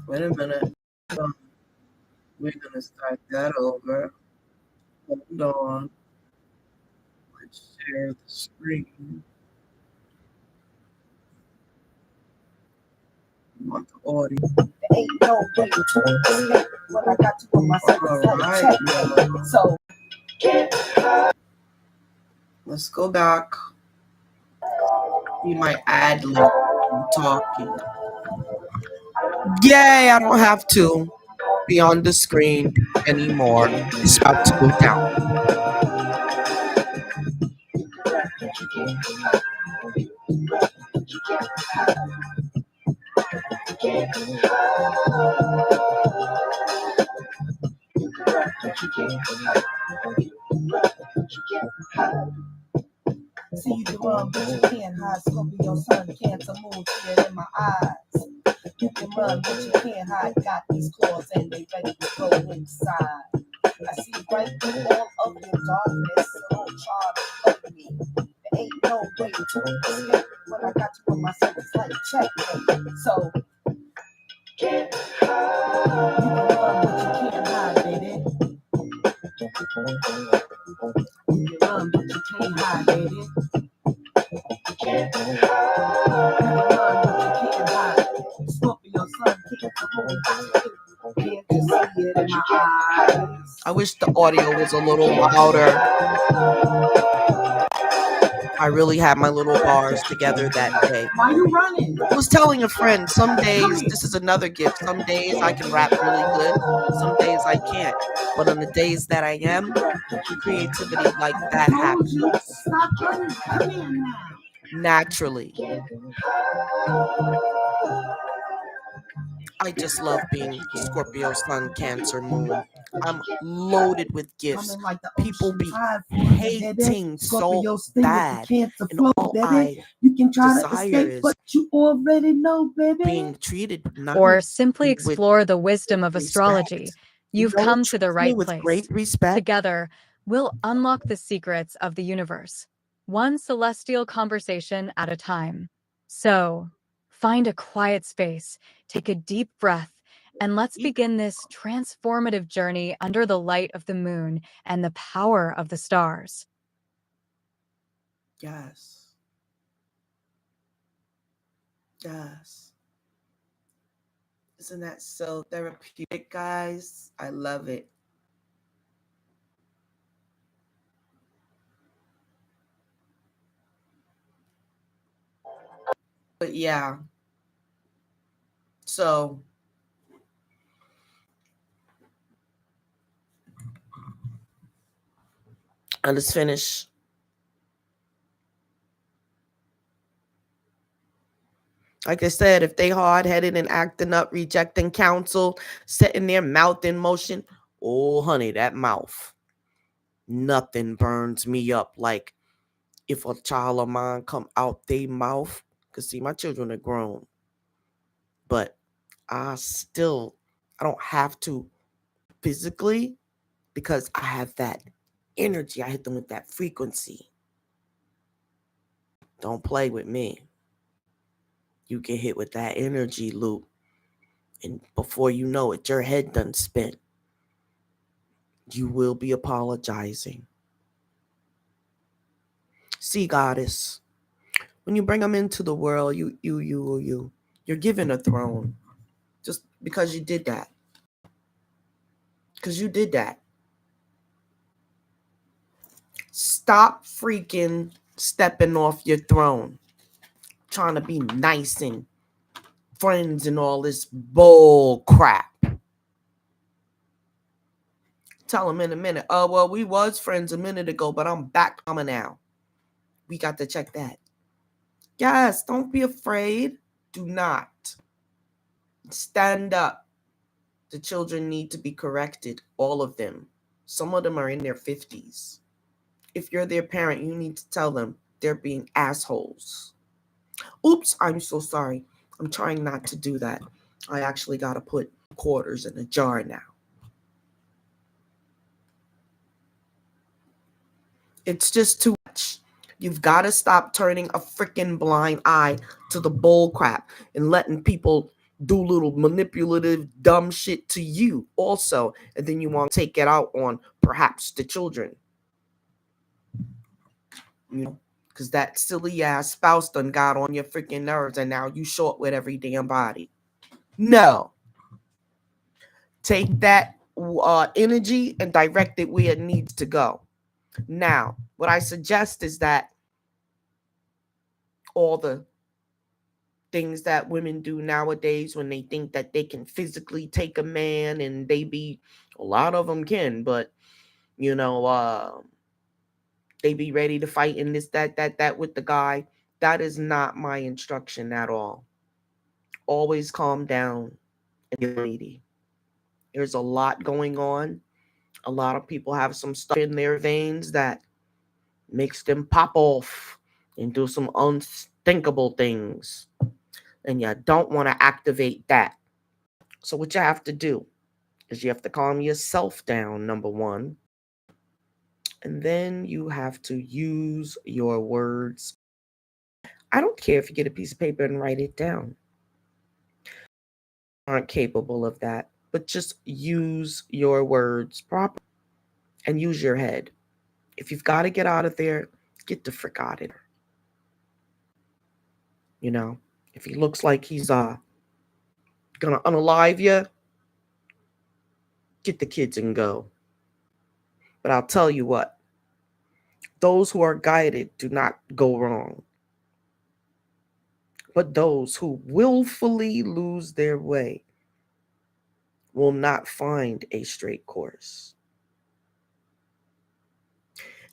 Wait a minute. We're going to start that over. Hold on. Let's share the screen. You want the audio? Ain't no way to escape what I got to put myself right. So let's go back. You might add lib talking. Yay, I don't have to be on the screen anymore. It's about to go down. See, you can run, but you can't hide. Scorpio Sun Cancer Moon, tears in my eyes. You can run, but you can't hide. Got these claws and they ready to go inside. I see right through all of your darkness, so don't try to play me. There ain't no way to escape. What I got to put myself is like checkmate. So you can run, but you can't hide, baby. You can run, but you can't hide, baby. You can run, but you can't hide. Scorpio Sun Cancer Moon, can't you see it in my eyes? I wish the audio was a little louder. I really had my little bars together that day. Why are you running? I was telling a friend, some days, this is another gift. Some days I can rap really good. Some days I can't. But on the days that I am, creativity like that happens. Stop running. Come here now. Naturally. I just love being Scorpio Sun Cancer Moon. I'm loaded with gifts. People be hating so bad, and all I desire is being treated Or nice simply with explore the wisdom of astrology, respect. you've come to the Treat me right with place. great respect. Together, we'll unlock the secrets of the universe, one celestial conversation at a time. So, find a quiet space, take a deep breath, and let's begin this transformative journey under the light of the moon and the power of the stars. Yes. Yes. Isn't that so therapeutic, guys? I love it. But yeah, so I'll just finish. Like I said, if they hard headed and acting up, rejecting counsel, setting their mouth in motion, oh honey, that mouth. Nothing burns me up like if a child of mine come out their mouth. Cause see, my children are grown. But I don't have to physically because I have that energy. I hit them with that frequency. Don't play with me. You get hit with that energy loop. And before you know it, your head done spin. You will be apologizing. See, goddess, when you bring them into the world, you're given a throne just because you did that. Because you did that. Stop freaking stepping off your throne, trying to be nice and friends and all this bull crap. Tell them in a minute, oh, well, we was friends a minute ago, but I'm back coming now. We got to check that. Yes, don't be afraid. Do not. Stand up. The children need to be corrected, all of them. Some of them are in their 50s. If you're their parent, you need to tell them they're being assholes. Oops, I'm so sorry. I'm trying not to do that. I actually got to put quarters in a jar now. It's just too much. You've got to stop turning a freaking blind eye to the bull crap and letting people do little manipulative dumb shit to you also, and then you want to take it out on perhaps the children. You know, because that silly ass spouse done got on your freaking nerves and now you short with every damn body. No. Take that energy and direct it where it needs to go. Now, what I suggest is that all the things that women do nowadays when they think that they can physically take a man, and a lot of them can, but you know, they be ready to fight in this, that with the guy. That is not my instruction at all. Always calm down and be lady. There's a lot going on. A lot of people have some stuff in their veins that makes them pop off and do some unthinkable things. And you don't want to activate that. So what you have to do is you have to calm yourself down, number one. And then you have to use your words. I don't care if you get a piece of paper and write it down. Aren't capable of that. But just use your words properly and use your head. If you've got to get out of there, get the frick out of there. You know, if he looks like he's gonna unalive you, get the kids and go. But I'll tell you what, those who are guided do not go wrong. But those who willfully lose their way will not find a straight course.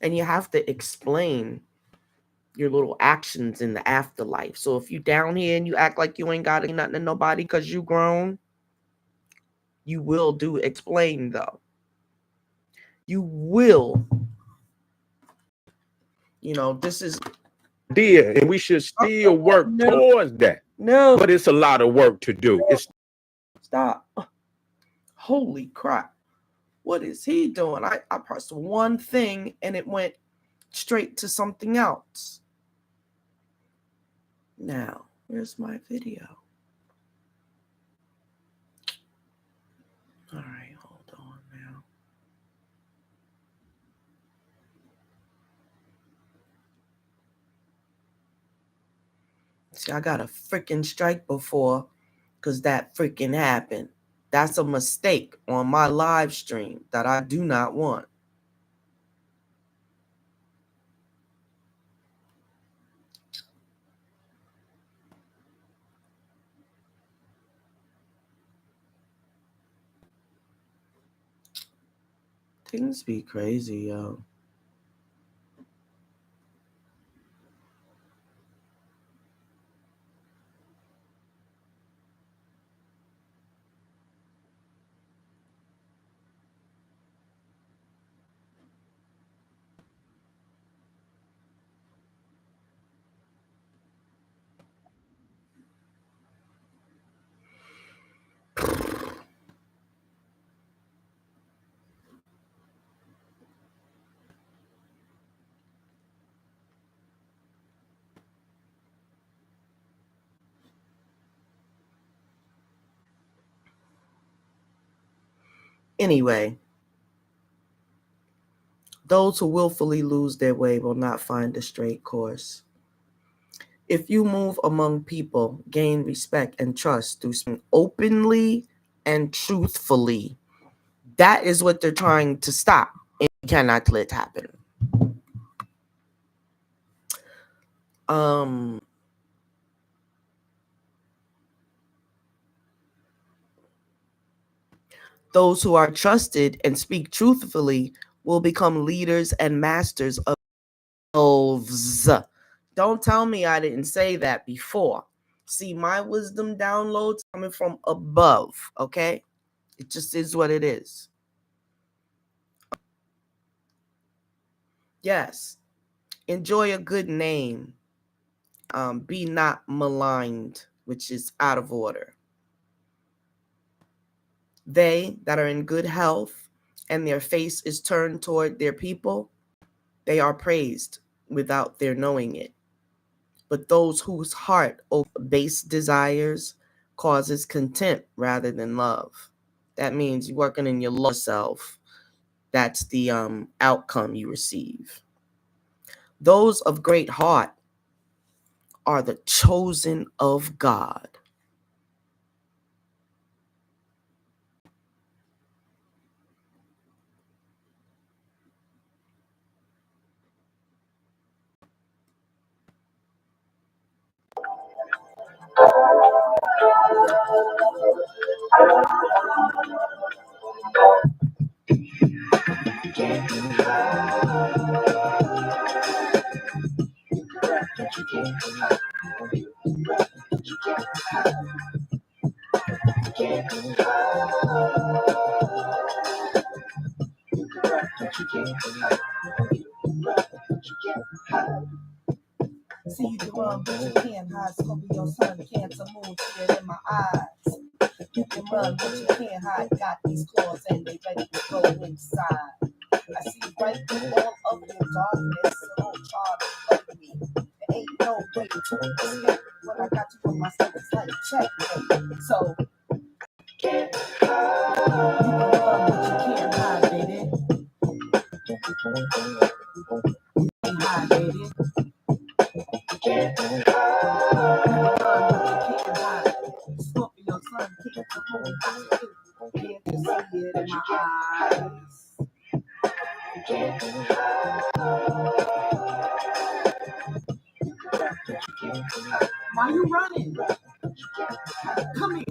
And you have to explain your little actions in the afterlife. So if you down here and you act like you ain't got nothing to nobody because you grown, You will do explain, though. You will. This is idea, and we should still work towards that. No. But it's a lot of work to do. Stop. Holy crap. What is he doing? I pressed one thing and it went straight to something else. Now, where's my video? All right, hold on now. See, I got a freaking strike before because that freaking happened. That's a mistake on my live stream that I do not want. Things be crazy, yo. Anyway, those who willfully lose their way will not find a straight course. If you move among people, gain respect and trust through speaking openly and truthfully, that is what they're trying to stop, and you cannot let it happen. Those who are trusted and speak truthfully will become leaders and masters of themselves. Don't tell me I didn't say that before. See, my wisdom downloads coming from above, okay? It just is what it is. Yes. Enjoy a good name. Be not maligned, which is out of order. They that are in good health and their face is turned toward their people, they are praised without their knowing it. But those whose heart over base desires causes contempt rather than love. That means you're working in your low self. That's the outcome you receive. Those of great heart are the chosen of God. See, you can run, but you can't hide. Scorpio Sun Cancer Moon, see it in my eyes. You can run, but you can't hide. Got these claws and they ready to go inside. I see right through all of your darkness, so don't try to fight me. There ain't no way to escape. When I got you on my side, it's like checkmate. So you can run, but you can't hide, baby. You can't hide, baby. Scorpio Sun Cancer Moon, can't you see it in my eyes? Why you running? Come here.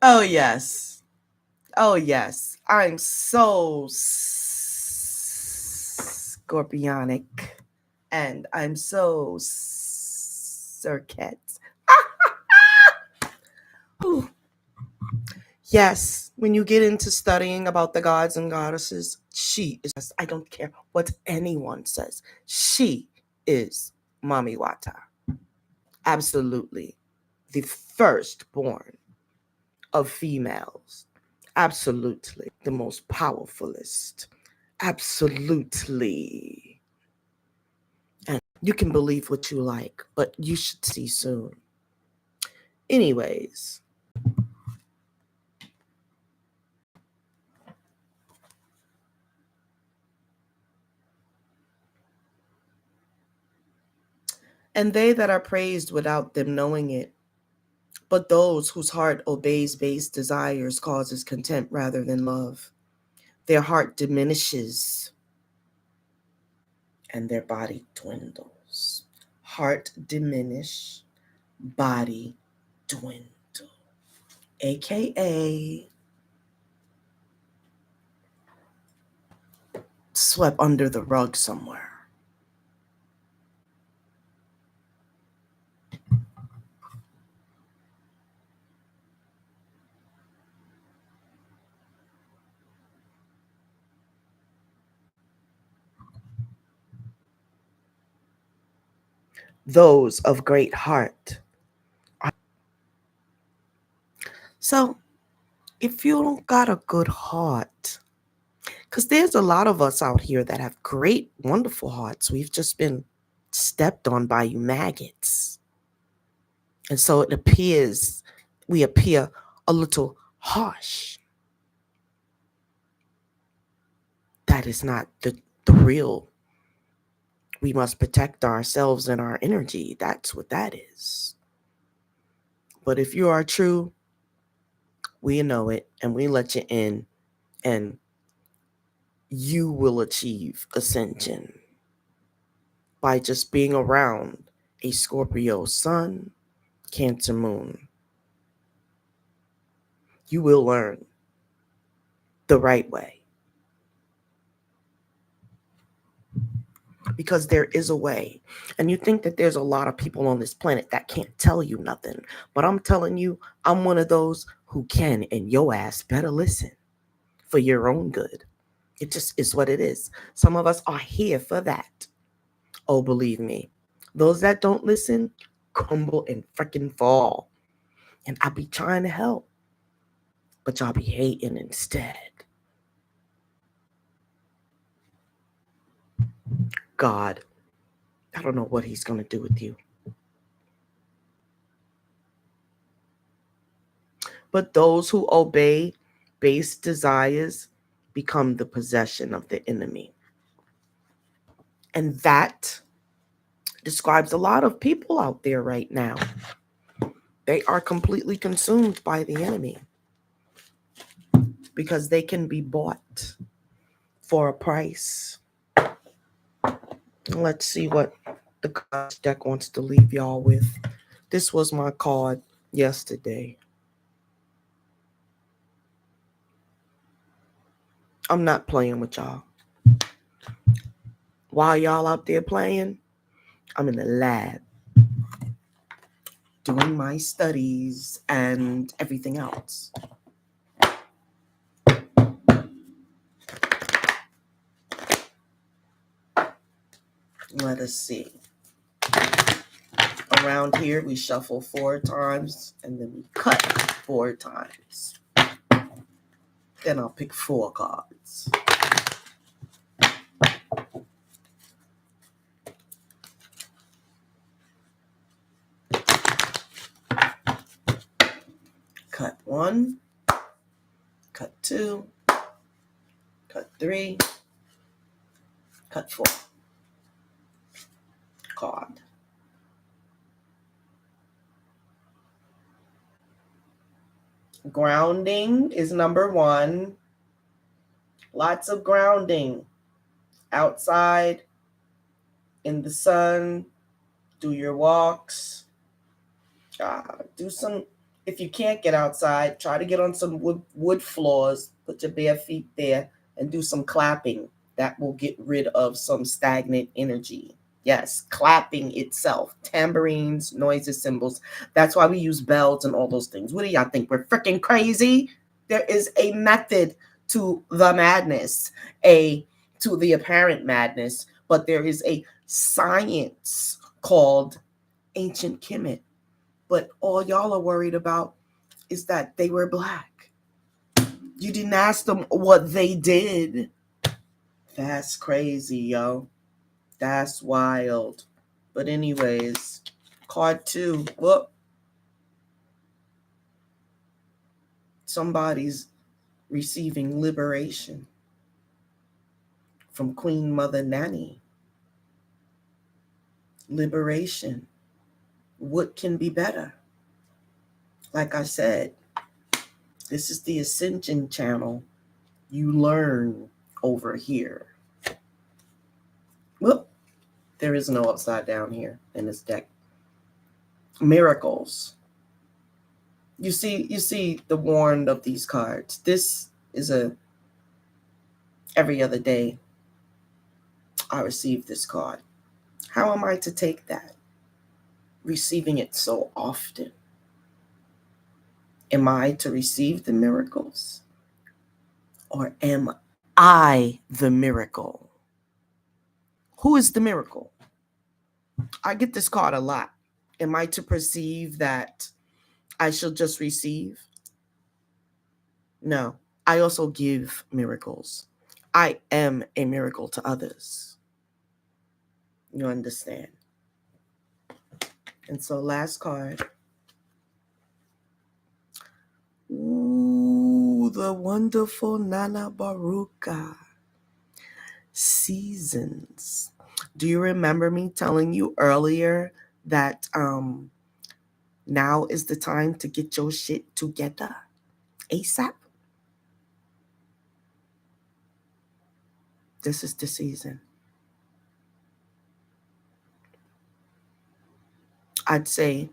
Oh yes. Oh yes. I'm so scorpionic. And I'm so are cats. Yes, when you get into studying about the gods and goddesses, she is, I don't care what anyone says, she is Mami Wata. Absolutely. The firstborn of females. Absolutely. The most powerfulest. Absolutely. And you can believe what you like, but you should see soon. Anyways. And they that are praised without them knowing it, but those whose heart obeys base desires causes contempt rather than love. Their heart diminishes and their body dwindles. Heart diminish, body dwindle. AKA swept under the rug somewhere. Those of great heart. So, if you don't got a good heart, because there's a lot of us out here that have great, wonderful hearts. We've just been stepped on by you maggots. And so it appears, we appear a little harsh. That is not the real. We must protect ourselves and our energy. That's what that is. But if you are true, we know it and we let you in, and you will achieve ascension by just being around a Scorpio Sun Cancer Moon. You will learn the right way. Because there is a way. And you think that there's a lot of people on this planet that can't tell you nothing. But I'm telling you, I'm one of those who can, and your ass better listen for your own good. It just is what it is. Some of us are here for that. Oh, believe me, those that don't listen crumble and freaking fall. And I be trying to help, but y'all be hating instead. God, I don't know what he's going to do with you. But those who obey base desires become the possession of the enemy. And that describes a lot of people out there right now. They are completely consumed by the enemy because they can be bought for a price. Let's see what the card deck wants to leave y'all with. This was my card yesterday. I'm not playing with y'all. While y'all out there playing, I'm in the lab doing my studies and everything else. Let us see. Around here, we shuffle 4 times and then we cut 4 times. Then I'll pick 4 cards. Cut 1, cut 2, cut 3, cut 4. Card. Grounding is number 1. Lots of grounding. Outside, in the sun, do your walks. Do some, if you can't get outside, try to get on some wood floors, put your bare feet there, and do some clapping. That will get rid of some stagnant energy. Yes, clapping itself, tambourines, noises, cymbals. That's why we use bells and all those things. What do y'all think? We're freaking crazy? There is a method to the madness, to the apparent madness, but there is a science called ancient Kemet. But all y'all are worried about is that they were black. You didn't ask them what they did. That's crazy, yo. That's wild. But anyways, card 2. Whoop. Somebody's receiving liberation from Queen Mother Nanny. Liberation. What can be better? Like I said, this is the Ascension channel. You learn over here. Whoop. There is no upside down here in this deck. Miracles. You see the warrant of these cards. This is a every other day I receive this card. How am I to take that? Receiving it so often. Am I to receive the miracles? Or am I the miracle? Who is the miracle? I get this card a lot. Am I to perceive that I shall just receive? No. I also give miracles. I am a miracle to others. You understand? And so last card. Ooh, the wonderful Nana Baruka. Seasons. Do you remember me telling you earlier that now is the time to get your shit together ASAP? This is the season. I'd say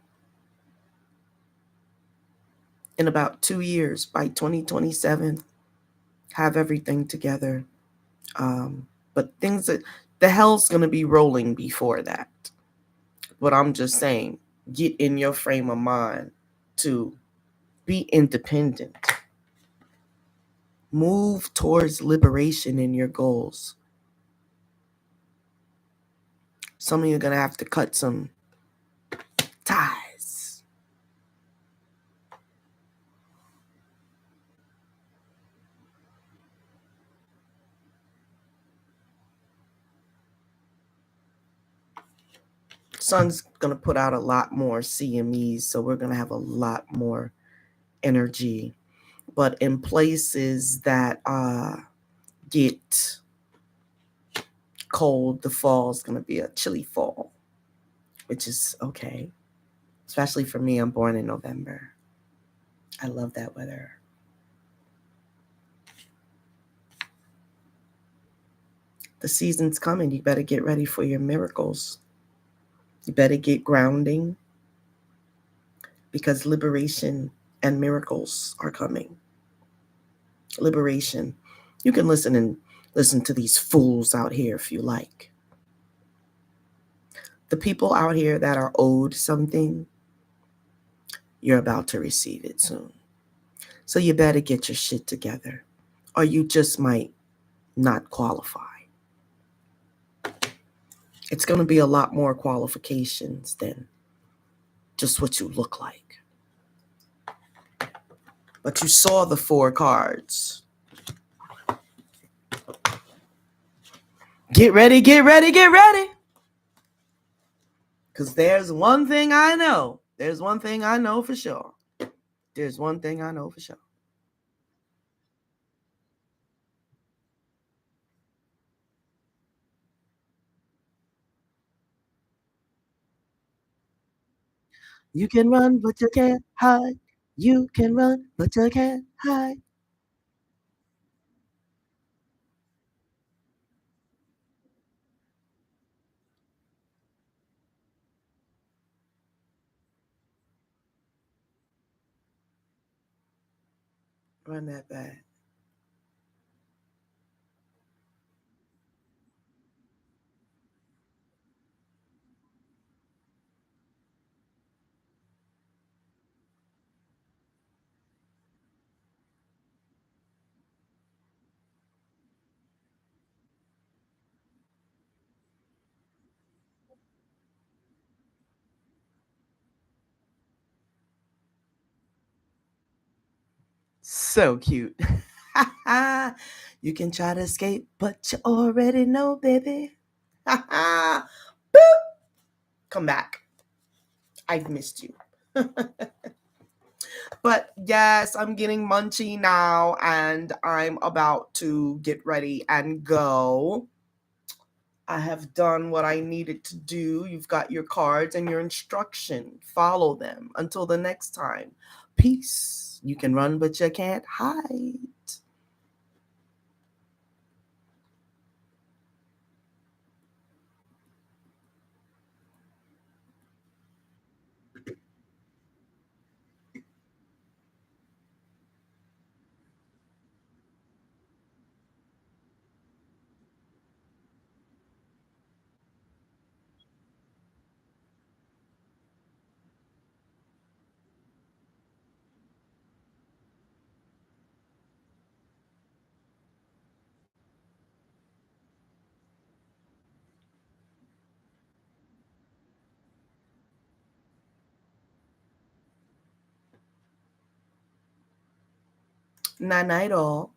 in about 2 years, by 2027, have everything together. But things that the hell's going to be rolling before that. But I'm just saying, get in your frame of mind to be independent. Move towards liberation in your goals. Some of you are going to have to cut some ties. Sun's going to put out a lot more CMEs, so we're going to have a lot more energy. But in places that get cold, the fall is going to be a chilly fall, which is okay. Especially for me, I'm born in November. I love that weather. The season's coming. You better get ready for your miracles. You better get grounding because liberation and miracles are coming. Liberation. You can listen to these fools out here if you like. The people out here that are owed something, you're about to receive it soon. So you better get your shit together or you just might not qualify. It's going to be a lot more qualifications than just what you look like. But you saw the 4 cards. Get ready, get ready, get ready. Because there's one thing I know. There's one thing I know for sure. There's one thing I know for sure. You can run, but you can't hide. You can run, but you can't hide. Run that back. So cute. You can try to escape, but you already know, baby. Boop. Come back. I've missed you. But yes, I'm getting munchy now and I'm about to get ready and go. I have done what I needed to do. You've got your cards and your instruction. Follow them. Until the next time, peace. You can run, but you can't hide. Night night all.